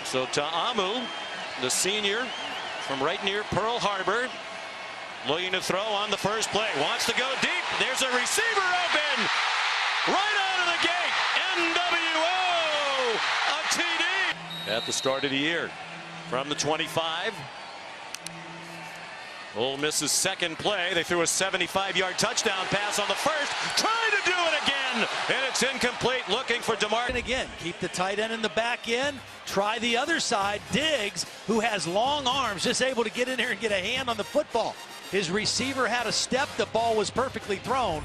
So Ta'amu, the senior from right near Pearl Harbor, looking to throw on the first play. Wants to go deep. There's a receiver open. Right out of the gate. NWO. A TD. At the start of the year. From the 25. Ole Miss's second play. They threw a 75-yard touchdown pass on the first. Trying to do it again. And it's incomplete. Looking for DeMar. And again, keep the tight end in the back end. Try the other side. Diggs, who has long arms, just able to get in there and get a hand on the football. His receiver had a step. The ball was perfectly thrown.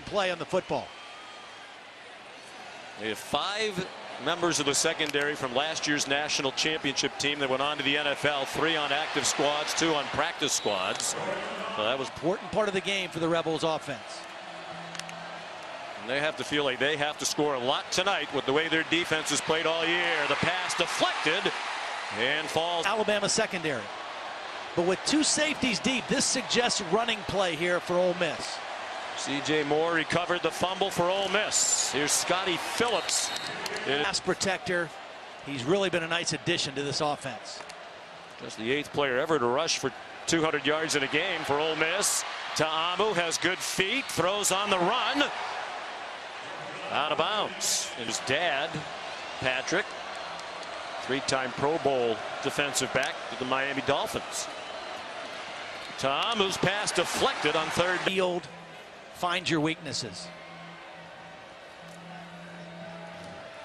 Play on the football. They have 5 members of the secondary from last year's national championship team that went on to the NFL. 3 on active squads, 2 on practice squads. So that was an important part of the game for the Rebels offense. And they have to feel like they have to score a lot tonight with the way their defense has played all year. The pass deflected and falls. Alabama secondary. But with 2 safeties deep, this suggests running play here for Ole Miss. C.J. Moore recovered the fumble for Ole Miss. Here's Scotty Phillips. Pass protector. He's really been a nice addition to this offense. Just the 8th player ever to rush for 200 yards in a game for Ole Miss. Ta'amu has good feet, throws on the run. Out of bounds. And his dad, Patrick, 3-time Pro Bowl defensive back to the Miami Dolphins. Ta'amu's pass deflected on third. Field. Find your weaknesses.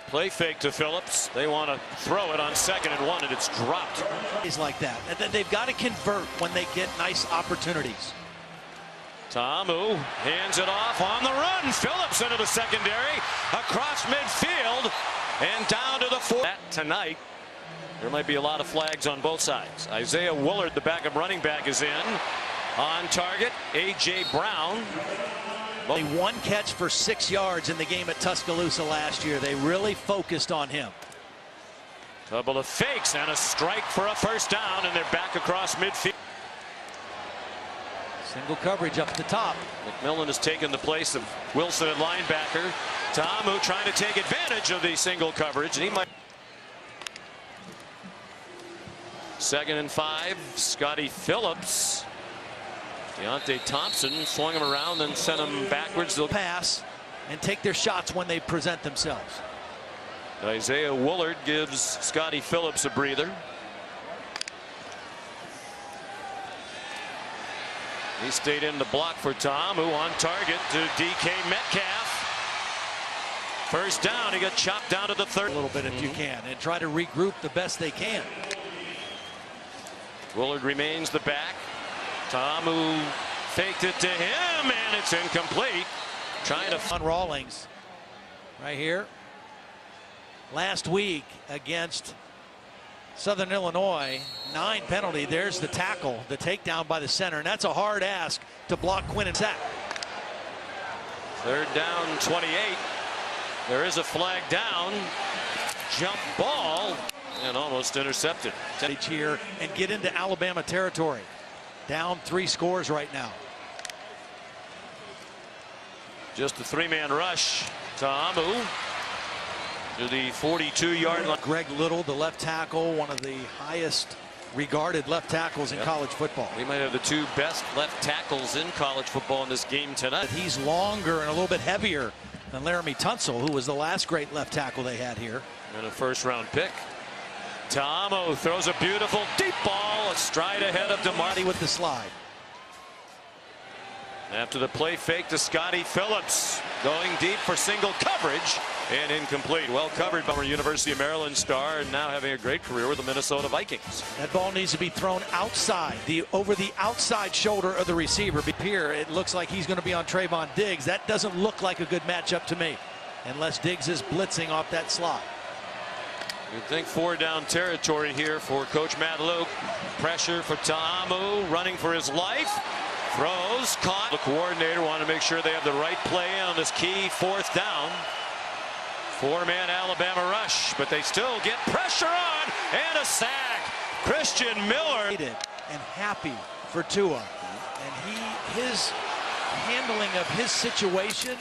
Play fake to Phillips. They want to throw it on 2nd and 1, and it's dropped. He's like that. They've got to convert when they get nice opportunities. Ta'amu hands it off on the run. Phillips into the secondary, across midfield, and down to the 4. Tonight, there might be a lot of flags on both sides. Isaiah Willard, the backup running back, is in. On target, A.J. Brown. Only 1 catch for 6 yards in the game at Tuscaloosa last year. They really focused on him. Couple of fakes and a strike for a first down, and they're back across midfield. Single coverage up at the top. McMillan has taken the place of Wilson at linebacker. Ta'amu trying to take advantage of the single coverage, and he might. 2nd and 5. Scotty Phillips. Deontay Thompson swung him around, then sent him backwards. They'll pass and take their shots when they present themselves. Isaiah Willard gives Scotty Phillips a breather. He stayed in the block for Ta'amu, on target to DK Metcalf. First down. He got chopped down to the 3rd. A little bit if you can, and try to regroup the best they can. Willard remains the back. Ta'amu faked it to him, and it's incomplete. Trying to on Rawlings right here. Last week against Southern Illinois, 9 penalty. There's the tackle, the takedown by the center, and that's a hard ask to block Quinn and sack. 3rd down, 28. There is a flag down. Jump ball, and almost intercepted. Here and get into Alabama territory. Down 3 scores right now. Just a 3-man rush. Ta'amu to the 42-yard line. Greg Little, the left tackle, one of the highest regarded left tackles in college football. We might have the 2 best left tackles in college football in this game tonight. He's longer and a little bit heavier than Laramie Tunsil, who was the last great left tackle they had here. And a 1st-round pick. Ta'amu throws a beautiful deep ball, a stride ahead of DeMar with the slide. After the play fake to Scotty Phillips, going deep for single coverage and incomplete. Well covered by our University of Maryland star, and now having a great career with the Minnesota Vikings. That ball needs to be thrown outside, over the outside shoulder of the receiver. Here, it looks like he's going to be on Trevon Diggs. That doesn't look like a good matchup to me, unless Diggs is blitzing off that slot. You'd think 4-down territory here for Coach Matt Luke. Pressure for Ta'amu, running for his life. Throws, caught. The coordinator wanted to make sure they have the right play on this key 4th down. 4-man Alabama rush, but they still get pressure on, and a sack. Christian Miller. And happy for Tua. And his handling of his situation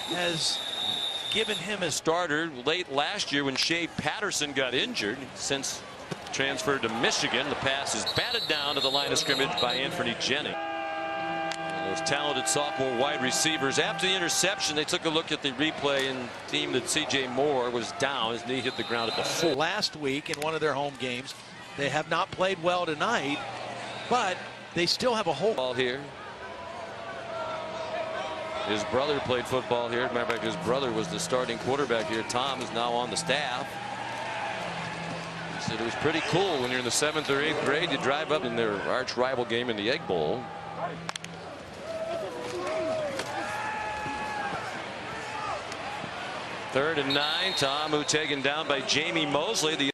has given him a starter late last year when Shea Patterson got injured. Since transferred to Michigan. The pass is batted down to the line of scrimmage by Anthony Jennings. Those talented sophomore wide receivers. After the interception, they took a look at the replay and deemed that C.J. Moore was down. His knee hit the ground at the 4. Last week in one of their home games, they have not played well tonight, but they still have a whole ball here. His brother played football here. Matter of fact, his brother was the starting quarterback here. Tom is now on the staff. He said it was pretty cool when you're in the 7th or 8th grade. You drive up in their arch rival game in the Egg Bowl. 3rd and 9. Ta'amu taken down by Jamie Mosley.